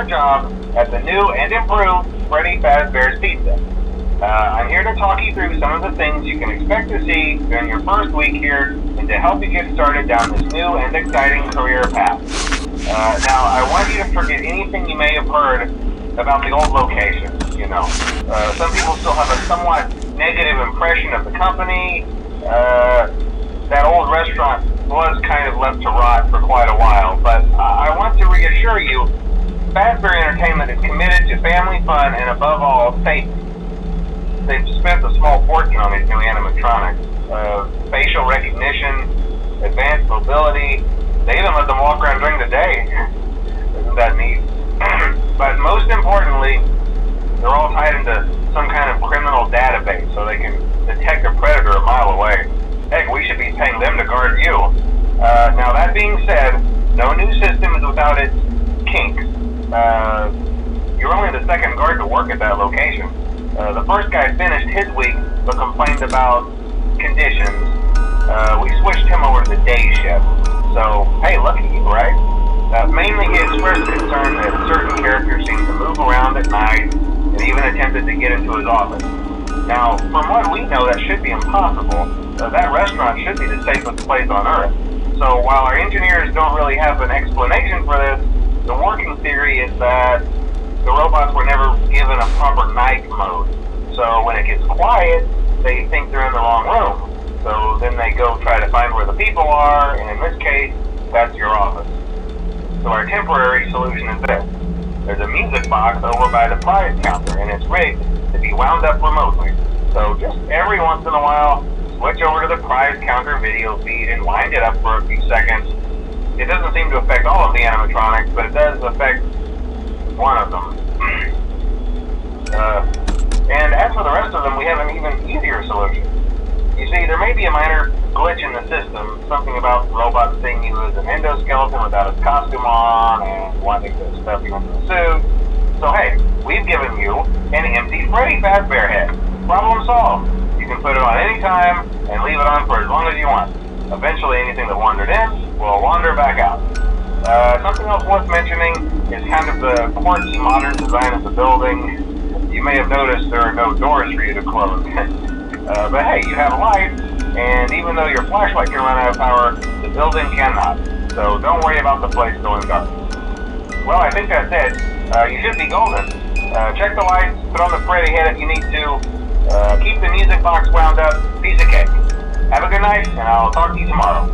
your job at the new and improved Freddy Fazbear's Pizza. I'm here to talk you through some of the things you can expect to see during your first week here and to help you get started down this new and exciting career path. Now, I want you to forget anything you may have heard about the old location. Some people still have a somewhat negative impression of the company. That old restaurant was kind of left to rot for quite a while, but I want to reassure you, Fazbear Entertainment is committed to family fun and above all, safety. They've spent a small fortune on these new animatronics. Facial recognition, advanced mobility, they even let them walk around during the day. Isn't that neat? But most importantly, they're all tied into some kind of criminal database so they can detect a predator a mile away. Heck, we should be paying them to guard you. Now that being said, no new system is without its kinks. You're only the second guard to work at that location. The first guy finished his week but complained about conditions. We switched him over to the day shift. So, hey, lucky you, right? Mainly he expressed concern that certain characters seemed to move around at night and even attempted to get into his office. Now, from what we know, that should be impossible. That restaurant should be the safest place on Earth. So while our engineers don't really have an explanation for this, the working theory is that the robots were never given a proper night mode. So when it gets quiet, they think they're in the wrong room. So then they go try to find where the people are, and in this case, that's your office. So our temporary solution is this. There's a music box over by the prize counter, and it's rigged to be wound up remotely. So just every once in a while, switch over to the prize counter video feed and wind it up for a few seconds. It doesn't seem to affect all of the animatronics, but it does affect one of them. And as for the rest of them, we have an even easier solution. You see, there may be a minor glitch in the system, something about robots seeing you as an endoskeleton without a costume on and wanting to stuff you into the suit. So hey, we've given you an empty Freddy Fazbear head. Problem solved. You can put it on any time and leave it on for as long as you want. Eventually anything that wandered in will wander back out. Something else worth mentioning is kind of the quirky modern design of the building. You may have noticed there are no doors for you to close. But hey, you have lights, and even though your flashlight can run out of power, the building cannot. So don't worry about the place going dark. Well, I think that's it. You should be golden. Check the lights, put on the Freddy head if you need to. Keep the music box wound up. Piece of cake. Have a good night, and I'll talk to you tomorrow.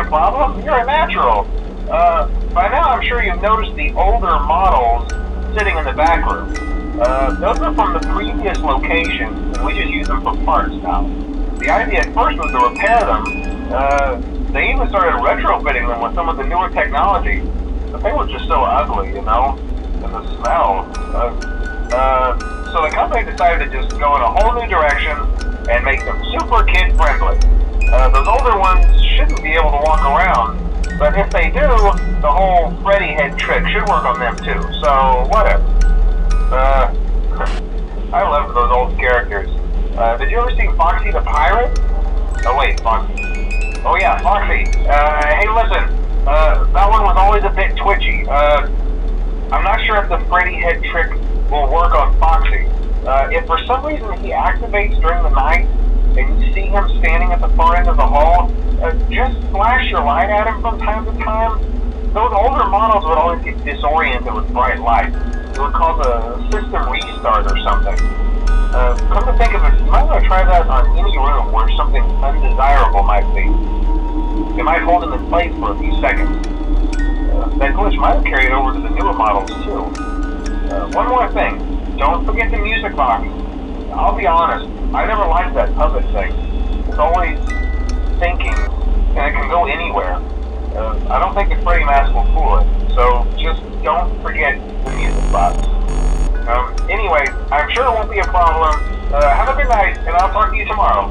a problem? You're a natural. By now I'm sure you've noticed the older models sitting in the back room. Those are from the previous location, and we just use them for parts now. The idea at first was to repair them. They even started retrofitting them with some of the newer technology, but they were just so ugly, you know? And the smell. So the company decided to just go in a whole new direction and make them super kid-friendly. Those older ones shouldn't be able to walk around, but if they do, the whole Freddy head trick should work on them too, so whatever. I love those old characters. Did you ever see Foxy the Pirate? Oh wait, Foxy. Oh yeah, Foxy. Hey listen, that one was always a bit twitchy. I'm not sure if the Freddy head trick will work on Foxy. If for some reason he activates during the night, and you see him standing at the far end of the hall, just flash your light at him from time to time. Those older models would always get disoriented with bright light. It would cause a system restart or something. Come to think of it, you might want to try that on any room where something undesirable might be. It might hold him in place for a few seconds. That glitch might have carried over to the newer models too. One more thing, don't forget the music box. I'll be honest, I never liked that puppet thing. It's always thinking, and it can go anywhere. I don't think the Freddy mask will fool it, so just don't forget the music box. Anyway, I'm sure it won't be a problem. Have a good night, and I'll talk to you tomorrow.